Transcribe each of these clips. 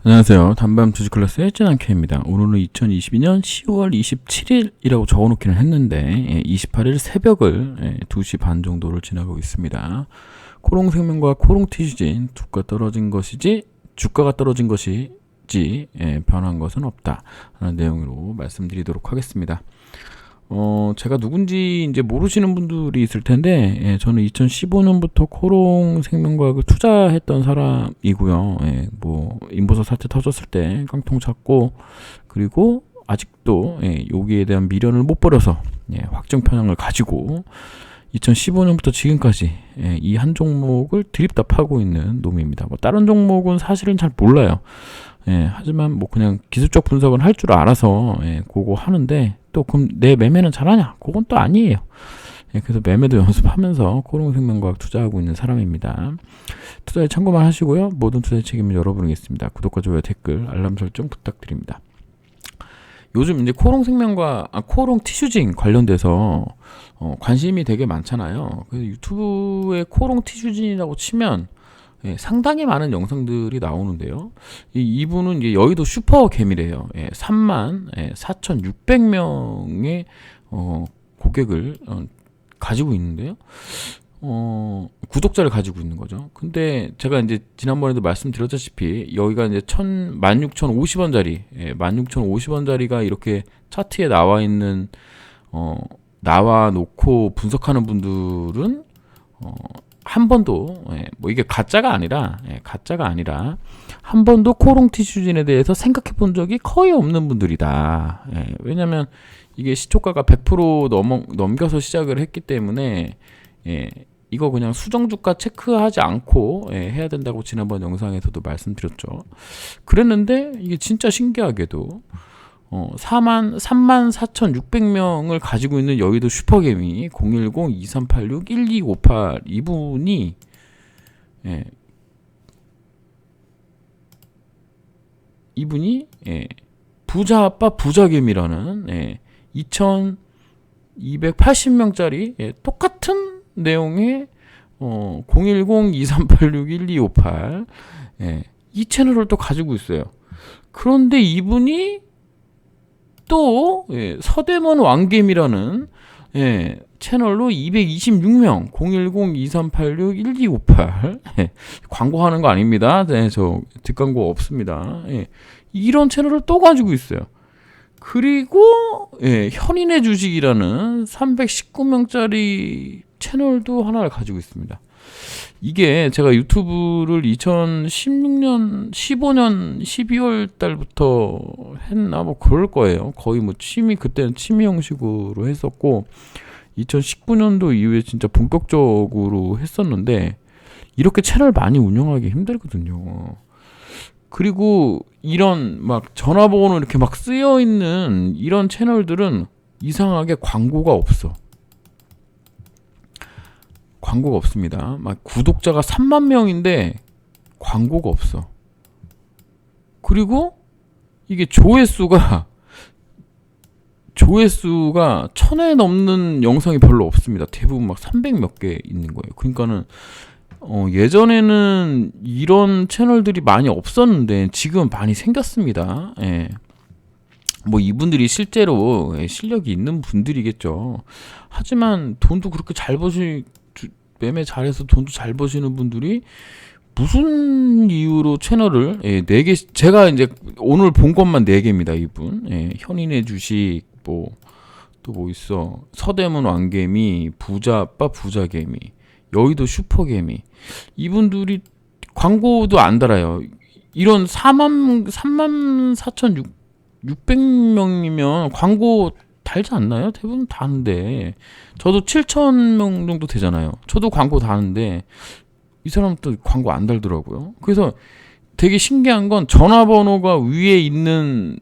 안녕하세요. 단밤 주식 클래스의 찐한케입니다. 오늘은 2022년 10월 27일이라고 적어놓기는 했는데 28일 새벽을 2시 반 정도를 지나고 있습니다. 코롱생명과 코롱티슈진 주가가 떨어진 것이지 변한 것은 없다 라는 내용으로 말씀드리도록 하겠습니다. 제가 누군지 이제 모르시는 분들이 있을 텐데, 저는 2015년부터 코롱생명과학을 투자했던 사람이고요. 인버서 사태 터졌을 때 깡통 찼고, 그리고 아직도 여기에 대한 미련을 못 버려서 확정 편향을 가지고 2015년부터 지금까지 이 한 종목을 드립다 파고 있는 놈입니다. 다른 종목은 사실은 잘 몰라요. 하지만 그냥 기술적 분석은 할 줄 알아서 그거 하는데, 또 그럼 내 매매는 잘하냐? 그건 또 아니에요. 그래서 매매도 연습하면서 코롱생명과학 투자하고 있는 사람입니다. 투자에 참고만 하시고요. 모든 투자의 책임은 여러분이겠습니다. 구독과 좋아요, 댓글, 알람 설정 부탁드립니다. 요즘 이제 코롱티슈진 관련돼서 관심이 되게 많잖아요. 그래서 유튜브에 코롱티슈진이라고 치면 상당히 많은 영상들이 나오는데요. 이분은 이제 여의도 슈퍼개미래요. 34,600명의 고객을 가지고 있는데요. 구독자를 가지고 있는 거죠. 근데 제가 이제 지난번에도 말씀드렸다시피 여기가 이제 16,050원짜리, 16,050원짜리가 이렇게 차트에 나와 있는 나와 놓고 분석하는 분들은 한 번도 이게 가짜가 아니라 한 번도 코롱티슈진에 대해서 생각해 본 적이 거의 없는 분들이다. 왜냐면 이게 시초가가 100% 넘겨서 시작을 했기 때문에 이거 그냥 수정주가 체크하지 않고 해야 된다고 지난번 영상에서도 말씀드렸죠. 그랬는데 이게 진짜 신기하게도 34,600명을 가지고 있는 여의도 슈퍼개미 010-2386-1258 이분이 부자 아빠 부자개미라는 2,280명짜리 똑같은 내용의 010-2386-1258 이 채널을 또 가지고 있어요. 그런데 이분이 또 서대문 왕개미라는 채널로 226명 010-2386-1258 광고하는 거 아닙니다. 저 뒷광고 없습니다. 이런 채널을 또 가지고 있어요. 그리고 현인의 주식이라는 319명짜리 채널도 하나를 가지고 있습니다. 이게 제가 유튜브를 2016년, 15년 12월 달부터 했나 그럴 거예요. 거의 그때는 취미 형식으로 했었고 2019년도 이후에 진짜 본격적으로 했었는데 이렇게 채널 많이 운영하기 힘들거든요. 그리고 이런 전화번호 이렇게 쓰여 있는 이런 채널들은 이상하게 광고가 없습니다. 구독자가 3만 명인데 광고가 없어. 그리고 이게 조회수가 1000회 넘는 영상이 별로 없습니다. 대부분 300 몇 개 있는 거예요. 그러니까는 예전에는 이런 채널들이 많이 없었는데 지금 많이 생겼습니다. 이분들이 실제로 실력이 있는 분들이겠죠. 하지만 돈도 그렇게 매매 잘해서 돈도 잘 버시는 분들이 무슨 이유로 채널을 4개, 제가 이제 오늘 본 것만 4개입니다. 이분 현인의 주식 또 있어, 서대문 왕개미, 부자 아빠 부자개미, 여의도 슈퍼개미, 이분들이 광고도 안 달아요. 이런 34,600명이면 광고 달지 않나요? 대부분 다는데 저도 7,000명 정도 되잖아요. 저도 광고 다는데 이 사람도 광고 안 달더라고요. 그래서 되게 신기한 건 전화번호가 위에 있는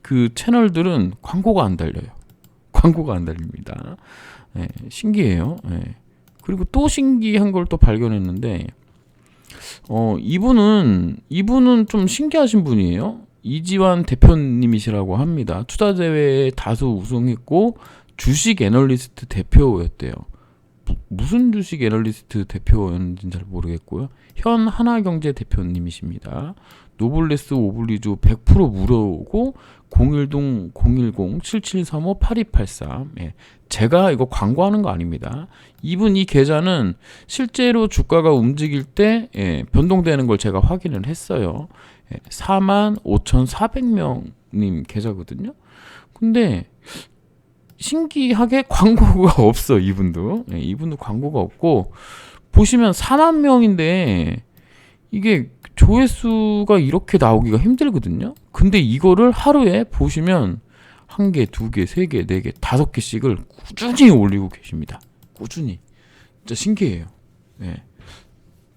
그 채널들은 광고가 안 달려요. 광고가 안 달립니다. 신기해요. 그리고 또 신기한 걸 또 발견했는데 이분은 좀 신기하신 분이에요. 이지환 대표님이시라고 합니다. 투자대회에 다수 우승했고 주식 애널리스트 대표였대요. 무슨 주식 애널리스트 대표였는지는 잘 모르겠고요. 현 하나경제 대표님이십니다. 노블레스 오블리주 100% 무료고 010-7735-8283. 예. 제가 이거 광고하는 거 아닙니다. 이분 이 계좌는 실제로 주가가 움직일 때 변동되는 걸 제가 확인을 했어요. 45,400명님 계좌거든요. 근데 신기하게 광고가 없어. 이분도 광고가 없고, 보시면 4만 명인데 이게 조회수가 이렇게 나오기가 힘들거든요. 근데 이거를 하루에 보시면 1개, 2개, 3개, 4개, 5개씩을 꾸준히 올리고 계십니다. 꾸준히. 진짜 신기해요.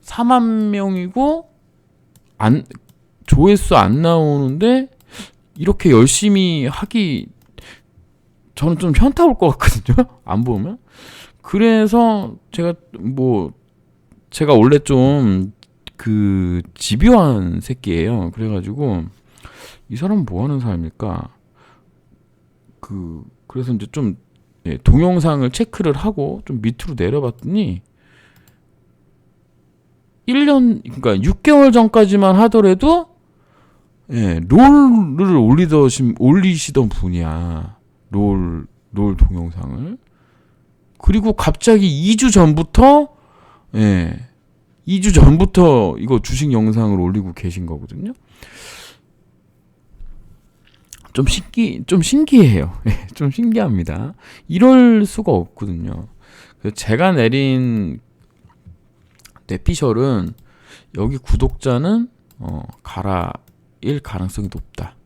4만 명이고 조회수 안 나오는데 이렇게 열심히 하기, 저는 좀 현타 올 것 같거든요. 안 보면. 그래서 제가 원래 좀 집요한 새끼예요. 그래가지고 이 사람은 뭐 하는 사람일까? 그래서 이제 좀 동영상을 체크를 하고 좀 밑으로 내려봤더니 1년, 그러니까 6개월 전까지만 하더라도 롤을 올리시던 분이야. 롤 동영상을. 그리고 갑자기 2주 전부터 이거 주식 영상을 올리고 계신 거거든요. 좀 신기해요. 좀 신기합니다. 이럴 수가 없거든요. 제가 내린 내피셜은 여기 구독자는 갈아일 가능성이 높다.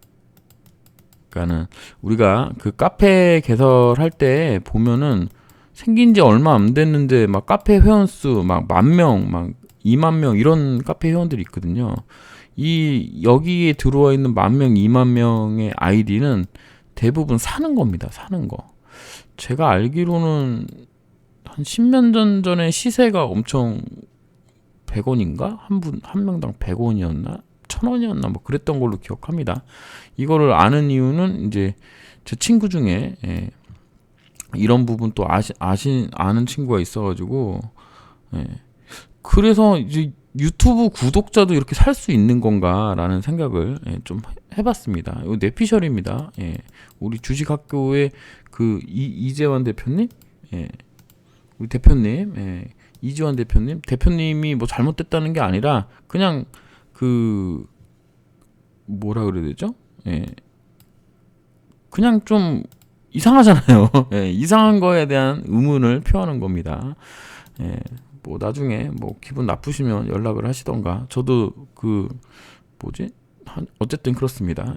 그러니까는 우리가 그 카페 개설할 때 보면은 생긴 지 얼마 안 됐는데 막 카페 회원수 막 10,000명, 막 20,000명 이런 카페 회원들이 있거든요. 여기에 들어와 있는 10,000명, 20,000명의 아이디는 대부분 사는 겁니다. 사는 거. 제가 알기로는 한 10년 전에 시세가 엄청 100원인가? 한 명당 100원이었나? 1,000원이었나? 뭐 그랬던 걸로 기억합니다. 이거를 아는 이유는 이제 제 친구 중에 이런 부분 또 아는 친구가 있어가지고 그래서 이제 유튜브 구독자도 이렇게 살 수 있는 건가라는 생각을 좀 해봤습니다. 이거 내피셜입니다. 우리 주식학교의 이재환 대표님, 우리 대표님, 이재환 대표님이 뭐 잘못됐다는 게 아니라 그냥 뭐라 그래야 되죠? 그냥 좀 이상하잖아요. 이상한 거에 대한 의문을 표하는 겁니다. 뭐 나중에 뭐 기분 나쁘시면 연락을 하시던가. 저도 어쨌든 그렇습니다.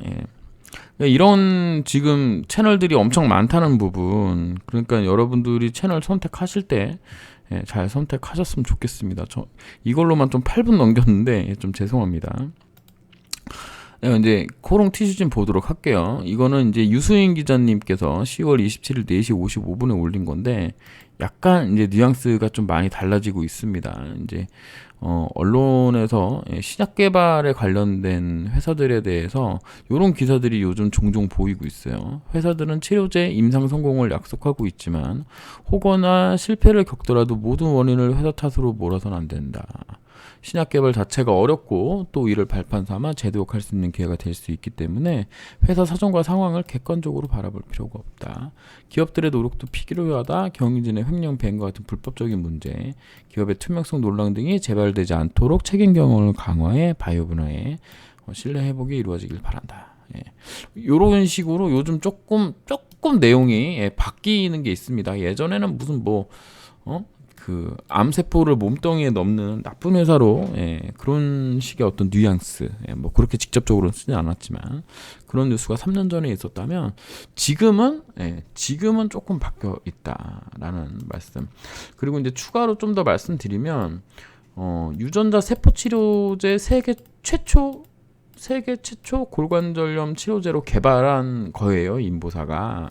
이런 지금 채널들이 엄청 많다는 부분, 그러니까 여러분들이 채널 선택하실 때 잘 선택하셨으면 좋겠습니다. 저 이걸로만 좀 8분 넘겼는데 좀 죄송합니다. 이제 코롱 티슈진 보도록 할게요. 이거는 이제 유수인 기자님께서 10월 27일 4시 55분에 올린 건데, 약간 이제 뉘앙스가 좀 많이 달라지고 있습니다. 이제 언론에서 신약 개발에 관련된 회사들에 대해서 이런 기사들이 요즘 종종 보이고 있어요. 회사들은 치료제 임상 성공을 약속하고 있지만 혹여나 실패를 겪더라도 모든 원인을 회사 탓으로 몰아서는 안 된다. 신약 개발 자체가 어렵고 또 이를 발판 삼아 재도약할 수 있는 기회가 될 수 있기 때문에 회사 사정과 상황을 객관적으로 바라볼 필요가 없다. 기업들의 노력도 필요하다. 경영진의 횡령 배임과 같은 불법적인 문제, 기업의 투명성 논란 등이 재발되지 않도록 책임 경영을 강화해 바이오 분야에 신뢰 회복이 이루어지길 바란다. 이런 식으로 요즘 조금 내용이 바뀌는 게 있습니다. 예전에는 무슨 암세포를 몸뚱이에 넣는 나쁜 회사로 그런 식의 어떤 뉘앙스, 뭐 그렇게 직접적으로는 쓰지 않았지만 그런 뉴스가 3년 전에 있었다면 지금은 조금 바뀌어 있다라는 말씀. 그리고 이제 추가로 좀 더 말씀드리면 유전자 세포 치료제 세계 최초 골관절염 치료제로 개발한 거예요, 인보사가.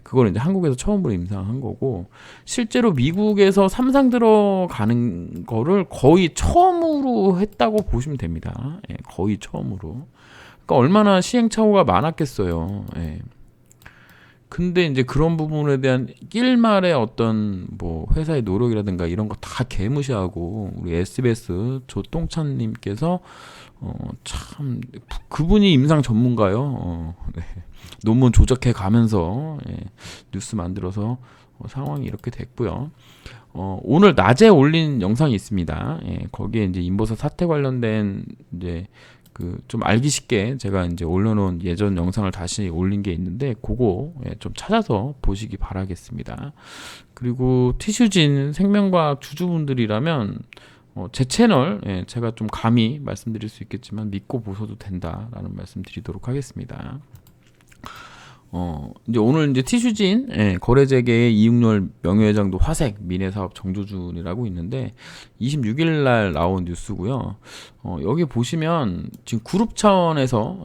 그걸 이제 한국에서 처음으로 임상한 거고, 실제로 미국에서 3상 들어가는 거를 거의 처음으로 했다고 보시면 됩니다. 거의 처음으로. 그러니까 얼마나 시행착오가 많았겠어요. 근데 이제 그런 부분에 대한 일말의 어떤 뭐 회사의 노력이라든가 이런 거 다 개무시하고 우리 SBS 조똥찬님께서 참 그분이 임상 전문가요. 네. 논문 조작해 가면서 뉴스 만들어서 상황이 이렇게 됐고요. 오늘 낮에 올린 영상이 있습니다. 거기에 이제 인보사 사태 관련된 이제 그 좀 알기 쉽게 제가 이제 올려놓은 예전 영상을 다시 올린 게 있는데 그거 좀 찾아서 보시기 바라겠습니다. 그리고 티슈진 생명과학 주주분들이라면 제 채널 제가 좀 감히 말씀드릴 수 있겠지만 믿고 보셔도 된다라는 말씀 드리도록 하겠습니다. 이제 오늘 이제 티슈진 거래재계의 이육렬 명예회장도 화색 미래사업 정조준이라고 있는데 26일 날 나온 뉴스고요. 여기 보시면 지금 그룹 차원에서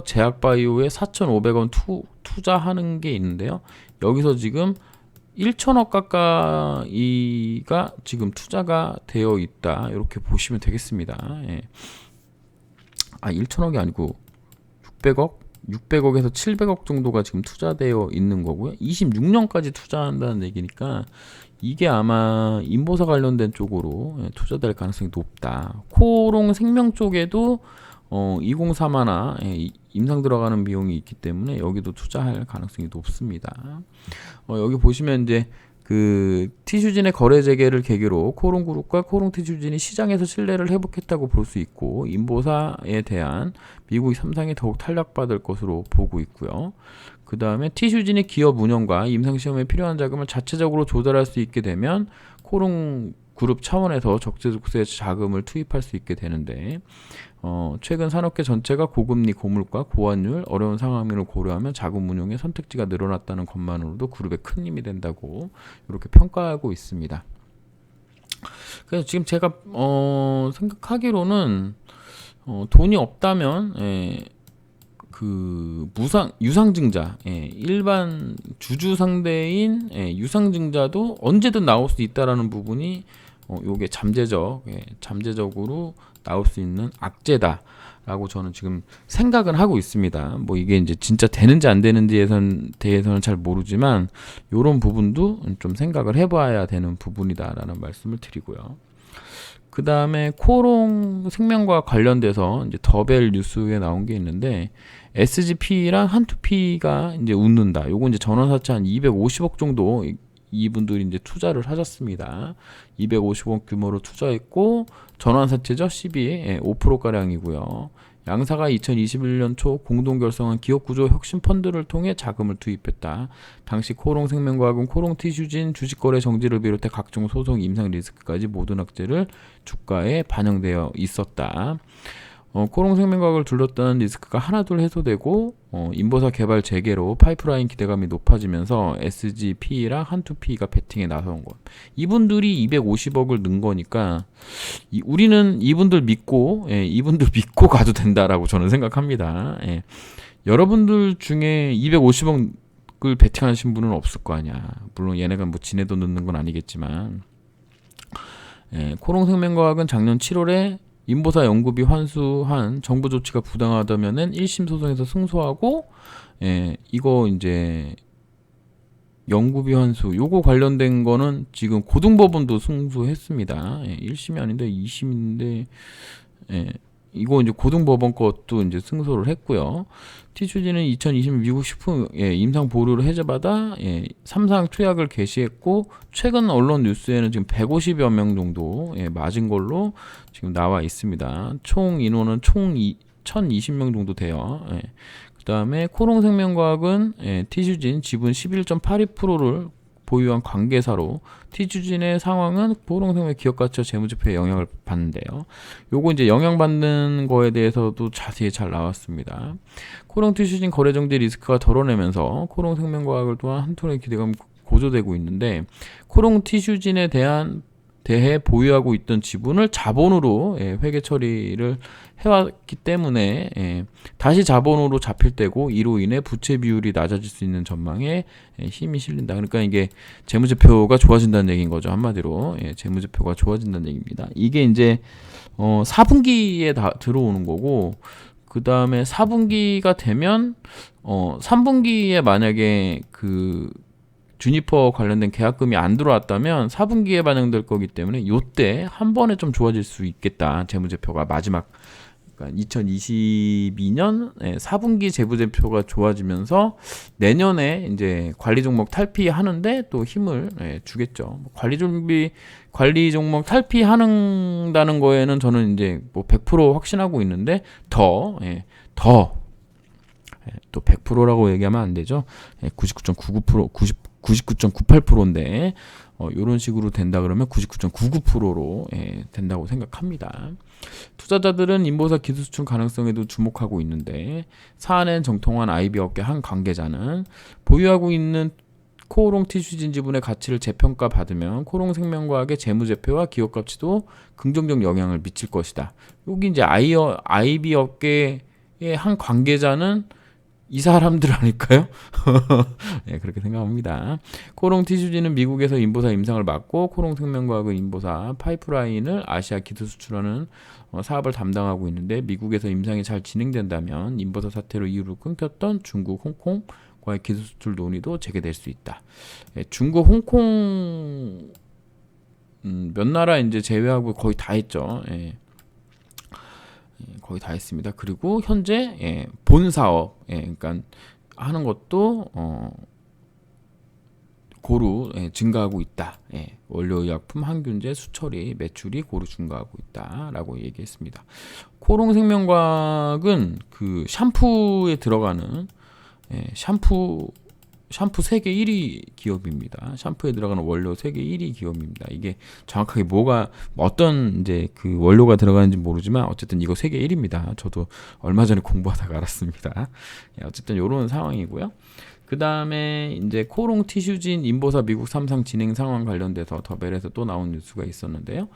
제약바이오에 4,500원 투자하는 게 있는데요. 여기서 지금 1천억 가까이가 지금 투자가 되어 있다. 이렇게 보시면 되겠습니다. 1천억이 아니고 600억에서 700억 정도가 지금 투자되어 있는 거고요. 26년까지 투자한다는 얘기니까 이게 아마 인보사 관련된 쪽으로 투자될 가능성이 높다. 코롱 생명 쪽에도 2031 임상 들어가는 비용이 있기 때문에 여기도 투자할 가능성이 높습니다. 여기 보시면 이제 그 티슈진의 거래 재개를 계기로 코롱그룹과 코롱티슈진이 시장에서 신뢰를 회복했다고 볼 수 있고 인보사에 대한 미국 3상이 더욱 탄력받을 것으로 보고 있고요. 그 다음에 티슈진의 기업 운영과 임상시험에 필요한 자금을 자체적으로 조달할 수 있게 되면 코롱그룹 차원에서 적재적소에 자금을 투입할 수 있게 되는데 최근 산업계 전체가 고금리, 고물가, 고환율, 어려운 상황을 고려하면 자금 운용의 선택지가 늘어났다는 것만으로도 그룹에 큰 힘이 된다고 이렇게 평가하고 있습니다. 그래서 지금 제가 생각하기로는 돈이 없다면 그 유상증자, 일반 주주 상대인 유상증자도 언제든 나올 수 있다라는 부분이 요게 잠재적으로 나올 수 있는 악재다라고 저는 지금 생각은 하고 있습니다. 뭐 이게 이제 진짜 되는지 안 되는지에 대해서는 잘 모르지만 요런 부분도 좀 생각을 해봐야 되는 부분이다라는 말씀을 드리고요. 그 다음에 코롱 생명과 관련돼서 이제 더벨 뉴스에 나온 게 있는데 SGP랑 한투피가 이제 웃는다. 요거 이제 전환사채 한 250억 정도 이분들이 이제 투자를 하셨습니다. 250억 규모로 투자했고 전환사채죠. 5%가량이고요. 양사가 2021년 초 공동 결성한 기업구조 혁신 펀드를 통해 자금을 투입했다. 당시 코롱생명과학은 코롱티슈진 주식거래 정지를 비롯해 각종 소송, 임상 리스크까지 모든 악재를 주가에 반영되어 있었다. 코롱생명과학을 둘렀던 리스크가 하나둘 해소되고 인보사 개발 재개로 파이프라인 기대감이 높아지면서 SGP랑 한투피가 베팅에 나선 것. 이분들이 250억을 넣은 거니까 우리는 이분들 믿고 가도 된다라고 저는 생각합니다. 여러분들 중에 250억을 베팅하신 분은 없을 거 아니야. 물론 얘네가 뭐 지네 돈 넣는 건 아니겠지만 코롱생명과학은 작년 7월에 인보사 연구비 환수한 정부 조치가 부당하다면은 1심 소송에서 승소하고 이거 이제 연구비 환수 요거 관련된 거는 지금 고등법원도 승소했습니다. 1심이 아닌데 2심인데 이거 이제 고등법원 것도 이제 승소를 했고요. 티슈진은 2020년 미국 식품 임상 보류를 해제받아 3상 투약을 개시했고 최근 언론 뉴스에는 지금 150여 명 정도 맞은 걸로 지금 나와 있습니다. 총 인원은 1,020명 정도 돼요. 그 다음에 코롱생명과학은 티슈진 지분 11.82%를 보유한 관계사로 티슈진의 상황은 코롱생명 기업가치와 재무제표에 영향을 받는데요. 요거 이제 영향받는 거에 대해서도 자세히 잘 나왔습니다. 코롱티슈진 거래정지 리스크가 덜어내면서 코롱생명과학을 또한 한 톤의 기대감이 고조되고 있는데 코롱티슈진에 대해 보유하고 있던 지분을 자본으로 회계 처리를 해왔기 때문에 다시 자본으로 잡힐 때고 이로 인해 부채 비율이 낮아질 수 있는 전망에 힘이 실린다. 그러니까 이게 재무제표가 좋아진다는 얘기인 거죠. 한마디로 재무제표가 좋아진다는 얘기입니다. 이게 이제 4분기에 다 들어오는 거고 그 다음에 4분기가 되면 3분기에 만약에 그 주니퍼 관련된 계약금이 안 들어왔다면 4분기에 반영될 거기 때문에 요때 한 번에 좀 좋아질 수 있겠다. 재무제표가 마지막 그러니까 2022년 4분기 재무제표가 좋아지면서 내년에 이제 관리 종목 탈피하는데 또 힘을 주겠죠. 관리 종목 탈피하는다는 거에는 저는 이제 뭐 100% 확신하고 있는데 더 또 100%라고 얘기하면 안 되죠. 99.99%, 99.98%인데 이런 식으로 된다 그러면 99.99%로 된다고 생각합니다. 투자자들은 인보사 기술수출 가능성에도 주목하고 있는데 사안엔 정통한 IB 업계 한 관계자는 보유하고 있는 코오롱 티슈진 지분의 가치를 재평가 받으면 코오롱 생명과학의 재무제표와 기업가치도 긍정적 영향을 미칠 것이다. 여기 이제 IB 업계의 한 관계자는 이 사람들 아닐까요? 네, 그렇게 생각합니다. 코오롱 티슈진은 미국에서 인보사 임상을 맡고 코오롱 생명과학의 인보사 파이프라인을 아시아 기술 수출하는 사업을 담당하고 있는데 미국에서 임상이 잘 진행된다면 인보사 사태로 이유를 끊겼던 중국, 홍콩과의 기술 수출 논의도 재개될 수 있다. 중국, 홍콩 몇 나라 이제 제외하고 거의 다 했죠. 거의 다 했습니다. 그리고 현재 본 사업, 그러니까 하는 것도 고루 증가하고 있다. 원료의약품, 항균제, 수처리 매출이 고루 증가하고 있다라고 얘기했습니다. 코오롱 생명과학은 그 샴푸에 들어가는 샴푸 세계 1위 기업입니다. 샴푸에 들어가는 원료 세계 1위 기업입니다. 이게 정확하게 뭐가 어떤 이제 그 원료가 들어가는지 모르지만 어쨌든 이거 세계 1위입니다. 저도 얼마 전에 공부하다가 알았습니다. 어쨌든 이런 상황이고요. 그 다음에 이제 코오롱 티슈진 인보사 미국 3상 진행 상황 관련돼서 더벨에서 또 나온 뉴스가 있었는데요.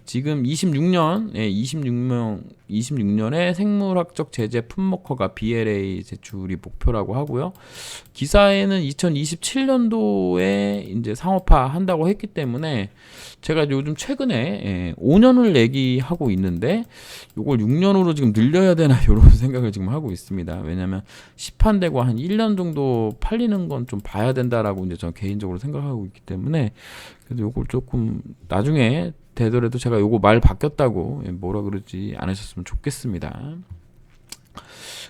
지금 26년에 생물학적 제재 품목허가 BLA 제출이 목표라고 하고요. 기사에는 2027년도에 이제 상업화 한다고 했기 때문에 제가 요즘 최근에 5년을 얘기하고 있는데 이걸 6년으로 지금 늘려야 되나 이런 생각을 지금 하고 있습니다. 왜냐하면 시판되고 한 1년 정도 팔리는 건 좀 봐야 된다라고 이제 저는 개인적으로 생각하고 있기 때문에 그래서 요걸 조금 나중에 되더라도 제가 요거 말 바뀌었다고 뭐라 그러지 않으셨으면 좋겠습니다.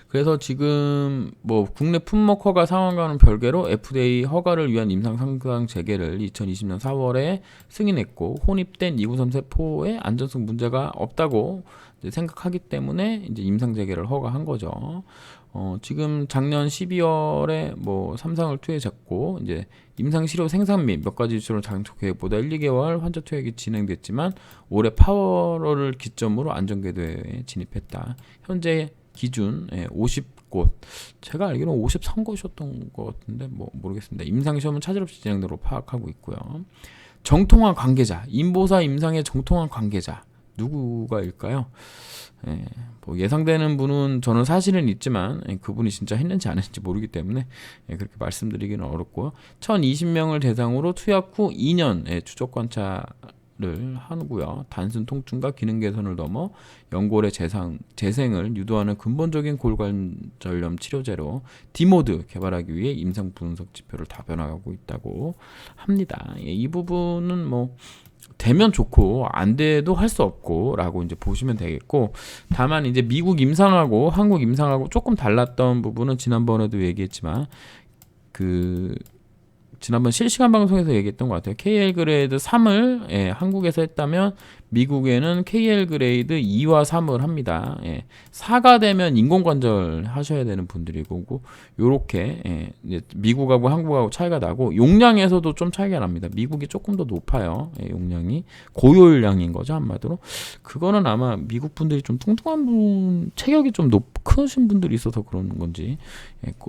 그래서 지금 뭐 국내 품목 허가 상황과는 별개로 FDA 허가를 위한 임상 상상 재개를 2020년 4월에 승인했고 혼입된 293 세포의 안전성 문제가 없다고 생각하기 때문에 이제 임상 재개를 허가한 거죠. 지금 작년 12월에 뭐 3상을 투여했고 이제 임상 치료 생산 및 몇 가지 이슈로 장초 계획보다 1, 2개월 환자 투여가 진행됐지만 올해 8월을 기점으로 안전궤도에 진입했다. 현재 기준 50곳 제가 알기로는 53곳이었던 것 같은데 뭐 모르겠습니다. 임상시험은 차질 없이 진행되로 파악하고 있고요. 정통한 관계자 인보사 임상의 정통한 관계자 누구가일까요? 뭐 예상되는 분은 저는 사실은 있지만 그분이 진짜 했는지 안 했는지 모르기 때문에 그렇게 말씀드리기는 어렵고요. 1020명을 대상으로 투약 후 2년 추적 관찰을 하고요. 단순 통증과 기능 개선을 넘어 연골의 재생을 유도하는 근본적인 골관절염 치료제로 디모드 개발하기 위해 임상 분석 지표를 다변화하고 있다고 합니다. 이 부분은 뭐 되면 좋고 안 돼도 할 수 없고 라고 이제 보시면 되겠고 다만 이제 미국 임상하고 한국 임상하고 조금 달랐던 부분은 지난번에도 얘기했지만 그 지난번 실시간 방송에서 얘기했던 것 같아요. KL 그레이드 3을 한국에서 했다면 미국에는 KL 그레이드 2와 3을 합니다. 4가 되면 인공관절 하셔야 되는 분들이고 요렇게 미국하고 한국하고 차이가 나고 용량에서도 좀 차이가 납니다. 미국이 조금 더 높아요. 용량이 고용량인 거죠 한마디로. 그거는 아마 미국 분들이 좀 뚱뚱한 분 체격이 좀 크신 분들이 있어서 그런 건지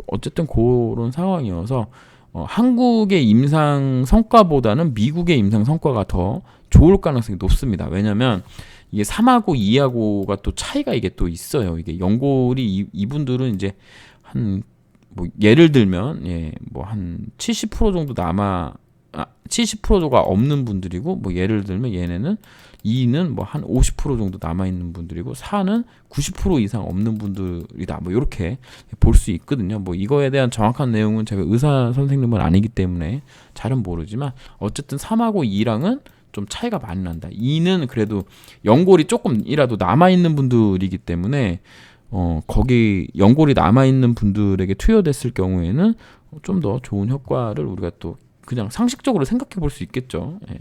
어쨌든 그런 상황이어서 한국의 임상 성과보다는 미국의 임상 성과가 더 좋을 가능성이 높습니다. 왜냐하면 이게 3하고 2하고가 또 차이가 이게 또 있어요. 이게 연골이 이분들은 이제 한 뭐 예를 들면 뭐 한 70% 정도 70%가 없는 분들이고 뭐 예를 들면 얘네는 2는 뭐 한 50% 정도 남아있는 분들이고 4는 90% 이상 없는 분들이다. 뭐 이렇게 볼 수 있거든요. 뭐 이거에 대한 정확한 내용은 제가 의사 선생님은 아니기 때문에 잘은 모르지만 어쨌든 3하고 2랑은 좀 차이가 많이 난다. 2는 그래도 연골이 조금이라도 남아있는 분들이기 때문에 거기 연골이 남아있는 분들에게 투여됐을 경우에는 좀 더 좋은 효과를 우리가 또 그냥 상식적으로 생각해 볼 수 있겠죠. 예.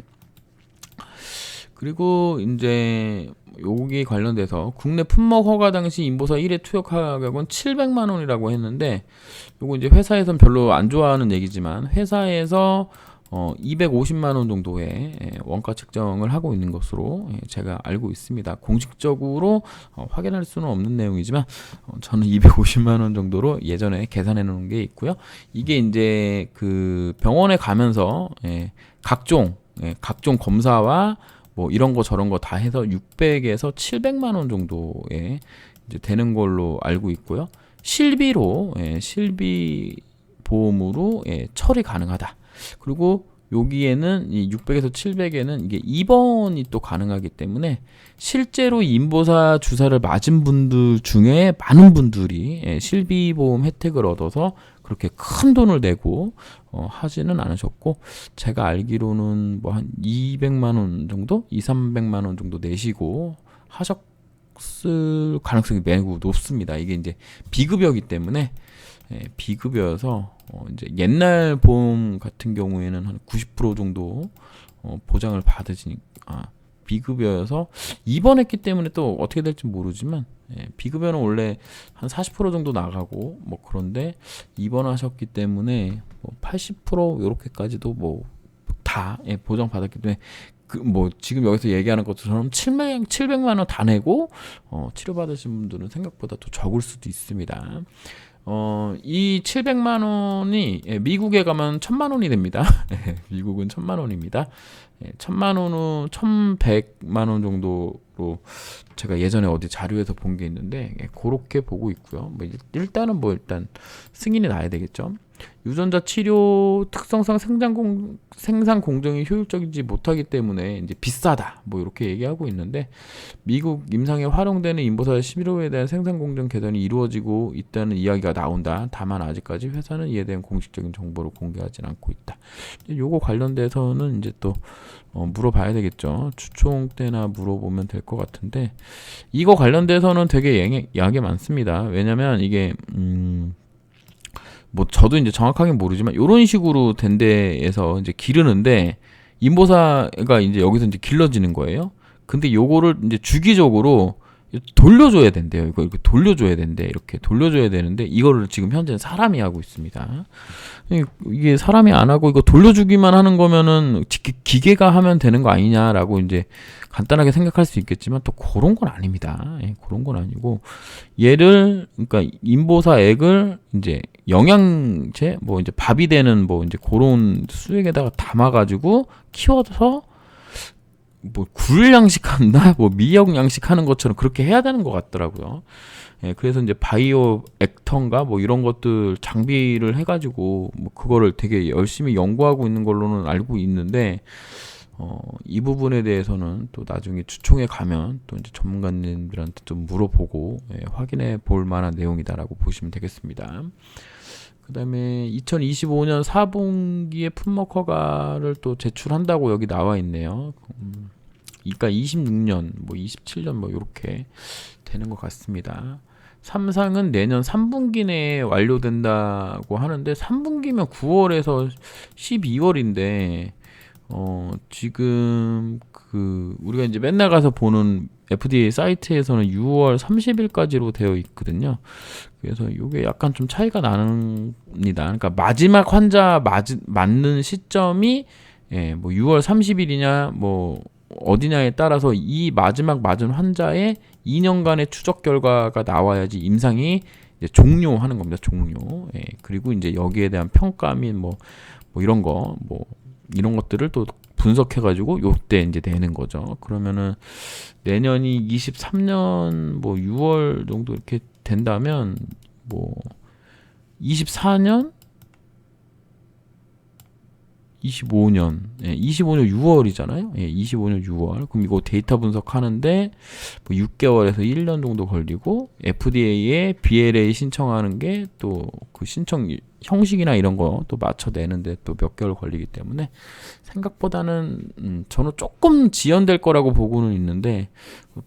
그리고 이제 여기 관련돼서 국내 품목 허가 당시 인보사 1회 투여 가격은 700만 원이라고 했는데 요거 이제 회사에서는 별로 안 좋아하는 얘기지만 회사에서 250만 원 정도의 원가 책정을 하고 있는 것으로 제가 알고 있습니다. 공식적으로 확인할 수는 없는 내용이지만 저는 250만 원 정도로 예전에 계산해 놓은 게 있고요. 이게 이제 그 병원에 가면서 각종 검사와 뭐 이런 거 저런 거 다 해서 600에서 700만 원 정도에 이제 되는 걸로 알고 있고요. 실비로 실비 보험으로 처리 가능하다. 그리고 여기에는 이 600에서 700에는 이게 입원이 또 가능하기 때문에 실제로 인보사 주사를 맞은 분들 중에 많은 분들이 실비보험 혜택을 얻어서 그렇게 큰 돈을 내고 하지는 않으셨고 제가 알기로는 뭐 한 200만 원 정도, 200~300만 원 정도 내시고 하셨을 가능성이 매우 높습니다. 이게 이제 비급여이기 때문에 비급여여서 이제 옛날 보험 같은 경우에는 한 90% 정도 보장을 받으시니까 비급여여서 입원했기 때문에 또 어떻게 될지 모르지만 비급여는 원래 한 40% 정도 나가고 뭐 그런데 입원하셨기 때문에 뭐 80% 이렇게까지도 뭐 다 보장 받았기 때문에 그 뭐 지금 여기서 얘기하는 것처럼 700만 원 다 내고 치료 받으신 분들은 생각보다 더 적을 수도 있습니다. 이 700만 원이 미국에 가면 1000만 원이 됩니다. 미국은 1000만 원입니다. 1000만 원은 1100만 원 정도로 제가 예전에 어디 자료에서 본 게 있는데 그렇게 보고 있고요. 뭐 일단은 일단 승인이 나야 되겠죠. 유전자 치료 특성상 생산 공정이 효율적이지 못하기 때문에 이제 비싸다. 뭐 이렇게 얘기하고 있는데 미국 임상에 활용되는 인보사 심의로에 대한 생산 공정 개선이 이루어지고 있다는 이야기가 나온다. 다만 아직까지 회사는 이에 대한 공식적인 정보를 공개하지는 않고 있다. 요거 관련돼서는 이제 또 물어봐야 되겠죠. 추총 때나 물어보면 될 것 같은데 이거 관련돼서는 되게 약이 많습니다. 왜냐면 이게 뭐 저도 이제 정확하게 모르지만 이런 식으로 된 데에서 이제 기르는데 인보사가 이제 여기서 이제 길러지는 거예요. 근데 요거를 이제 주기적으로 돌려줘야 된대요. 이거 이렇게 돌려줘야 된대. 이렇게 돌려줘야 되는데 이거를 지금 현재 사람이 하고 있습니다. 이게 사람이 안 하고 이거 돌려주기만 하는 거면은 기계가 하면 되는 거 아니냐라고 이제 간단하게 생각할 수 있겠지만 또 그런 건 아닙니다. 그런 건 아니고 얘를 그러니까 인보사액을 이제 영양제 뭐 이제 밥이 되는 뭐 이제 그런 수액에다가 담아가지고 키워서 뭐 굴 양식한다, 뭐 미역 양식하는 것처럼 그렇게 해야 되는 것 같더라고요. 그래서 이제 바이오 액터인가 뭐 이런 것들 장비를 해가지고 뭐 그거를 되게 열심히 연구하고 있는 걸로는 알고 있는데 이 부분에 대해서는 또 나중에 주총에 가면 또 이제 전문가님들한테 좀 물어보고 확인해 볼 만한 내용이다라고 보시면 되겠습니다. 그 다음에 2025년 4분기에 품목 허가를 또 제출한다고 여기 나와 있네요. 그러니까 26년, 뭐 27년 뭐 이렇게 되는 것 같습니다. 삼상은 내년 3분기 내에 완료된다고 하는데 3분기면 9월에서 12월인데 지금 그 우리가 이제 맨날 가서 보는 FDA 사이트에서는 6월 30일까지로 되어 있거든요. 그래서 이게 약간 좀 차이가 납니다. 그러니까 마지막 환자 맞는 시점이 뭐 6월 30일이냐 뭐 어디냐에 따라서 이 마지막 맞은 환자의 2년간의 추적 결과가 나와야지 임상이 이제 종료하는 겁니다. 종료. 그리고 이제 여기에 대한 평가 및 뭐 이런 거 뭐 이런 것들을 또 분석해가지고 요때 이제 내는 거죠. 그러면은 내년이 23년 뭐 6월 정도 이렇게 된다면 뭐 24년 25년, 25년 6월이잖아요. 25년 6월. 그럼 이거 데이터 분석하는데 뭐 6개월에서 1년 정도 걸리고 FDA에 BLA 신청하는 게 또 그 신청 형식이나 이런 거 또 맞춰내는데 또 몇 개월 걸리기 때문에 생각보다는 저는 조금 지연될 거라고 보고는 있는데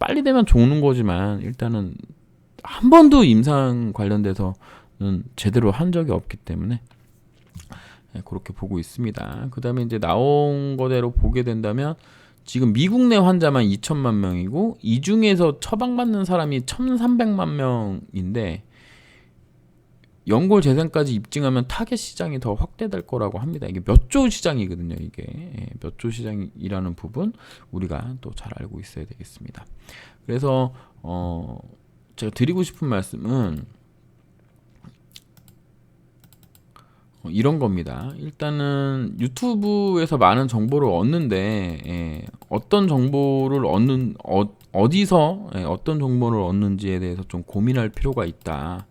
빨리 되면 좋은 거지만 일단은 한 번도 임상 관련돼서는 제대로 한 적이 없기 때문에 그렇게 보고 있습니다. 그 다음에 이제 나온 거대로 보게 된다면 지금 미국 내 환자만 2천만 명이고 이 중에서 처방받는 사람이 1,300만 명인데 연골 재생까지 입증하면 타겟 시장이 더 확대될 거라고 합니다. 이게 몇 조 시장이거든요. 이게 몇 조 시장이라는 부분 우리가 또 잘 알고 있어야 되겠습니다. 그래서 제가 드리고 싶은 말씀은 이런 겁니다. 일단은 유튜브에서 많은 정보를 얻는데 어떤 정보를 어디서 어떤 정보를 얻는지에 대해서 좀 고민할 필요가 있다.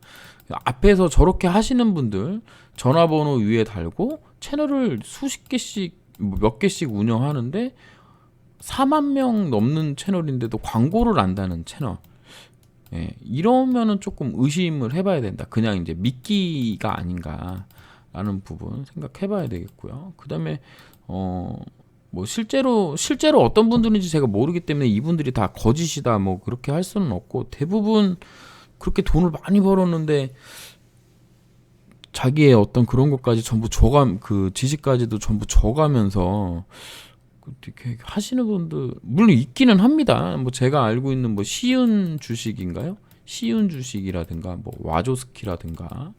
앞에서 저렇게 하시는 분들 전화번호 위에 달고 채널을 수십 개씩 몇 개씩 운영하는데 4만 명 넘는 채널인데도 광고를 안다는 채널. 이러면은 조금 의심을 해봐야 된다. 그냥 이제 미끼가 아닌가라는 부분 생각해봐야 되겠고요. 그 다음에 뭐 실제로 어떤 분들인지 제가 모르기 때문에 이분들이 다 거짓이다 뭐 그렇게 할 수는 없고 대부분 그렇게 돈을 많이 벌었는데 자기의 어떤 그런 것까지 전부 그 지식까지도 전부 줘가면서 이렇게 하시는 분들 물론 있기는 합니다. 뭐 제가 알고 있는 뭐 시윤 주식인가요? 시윤 주식이라든가 뭐 와조스키라든가 뭐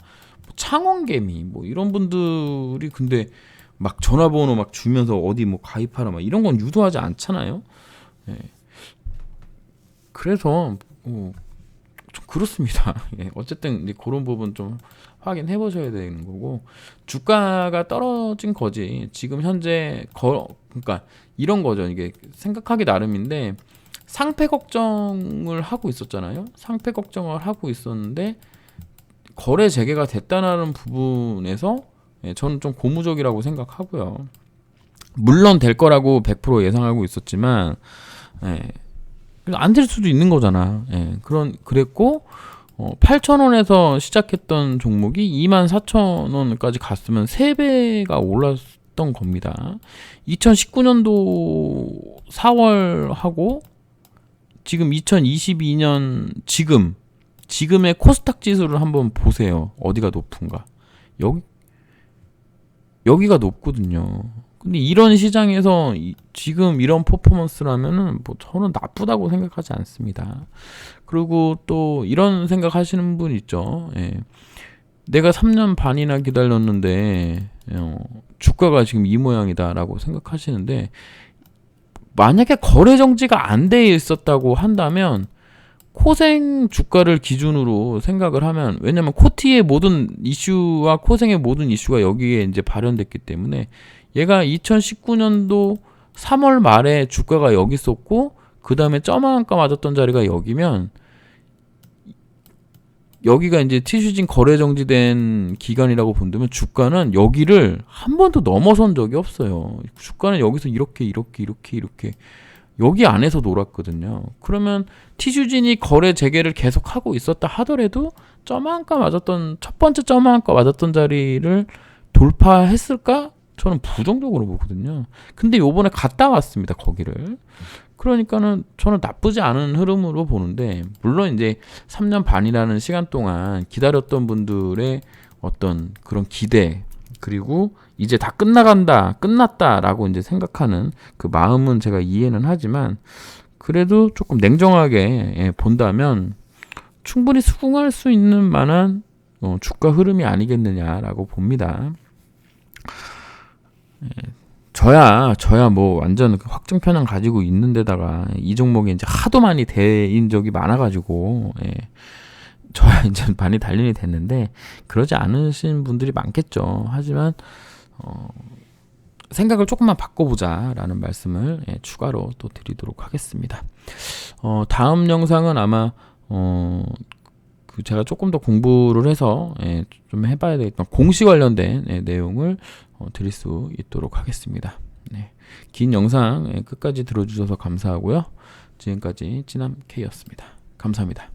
창원개미 뭐 이런 분들이 근데 막 전화번호 막 주면서 어디 뭐 가입하라 막 이런 건 유도하지 않잖아요. 그래서 좀 그렇습니다. 어쨌든 이제 그런 부분 좀 확인해 보셔야 되는 거고 주가가 떨어진 거지 지금 현재 그러니까 이런 거죠. 이게 생각하기 나름인데 상패 걱정을 하고 있었잖아요. 상패 걱정을 하고 있었는데 거래 재개가 됐다는 부분에서 저는 좀 고무적이라고 생각하고요. 물론 될 거라고 100% 예상하고 있었지만 안 될 수도 있는 거잖아. 그랬고 8,000원에서 시작했던 종목이 24,000원까지 갔으면 3배가 올랐던 겁니다. 2019년도 4월하고 지금 2022년 지금의 코스닥 지수를 한번 보세요. 어디가 높은가? 여기가 높거든요. 근데 이런 시장에서 지금 이런 퍼포먼스라면은 뭐 저는 나쁘다고 생각하지 않습니다. 그리고 또 이런 생각하시는 분 있죠. 내가 3년 반이나 기다렸는데 주가가 지금 이 모양이다라고 생각하시는데 만약에 거래 정지가 안 돼 있었다고 한다면 코생 주가를 기준으로 생각을 하면 왜냐면 코티의 모든 이슈와 코생의 모든 이슈가 여기에 이제 발현됐기 때문에 얘가 2019년도 3월 말에 주가가 여기 있었고 그 다음에 점한가 맞았던 자리가 여기면 여기가 이제 티슈진 거래 정지된 기간이라고 본다면 주가는 여기를 한 번도 넘어선 적이 없어요. 주가는 여기서 이렇게 여기 안에서 놀았거든요. 그러면 티슈진이 거래 재개를 계속 하고 있었다 하더라도 점한가 맞았던 첫 번째 점한가 맞았던 자리를 돌파했을까? 저는 부정적으로 보거든요. 근데 요번에 갔다 왔습니다. 거기를. 그러니까는 저는 나쁘지 않은 흐름으로 보는데 물론 이제 3년 반이라는 시간 동안 기다렸던 분들의 어떤 그런 기대 그리고 이제 다 끝났다라고 이제 생각하는 그 마음은 제가 이해는 하지만 그래도 조금 냉정하게 본다면 충분히 수긍할 수 있는 만한 주가 흐름이 아니겠느냐라고 봅니다. 저야 뭐 완전 확증 편향 가지고 있는 데다가 이 종목에 이제 하도 많이 대인 적이 많아가지고 저야 이제 많이 단련이 됐는데 그러지 않으신 분들이 많겠죠. 하지만 생각을 조금만 바꿔보자라는 말씀을 추가로 또 드리도록 하겠습니다. 다음 영상은 아마 제가 조금 더 공부를 해서 좀 해봐야 되겠던 공시 관련된 내용을 드릴 수 있도록 하겠습니다. 네. 긴 영상 끝까지 들어주셔서 감사하고요. 지금까지 찌남 K였습니다. 감사합니다.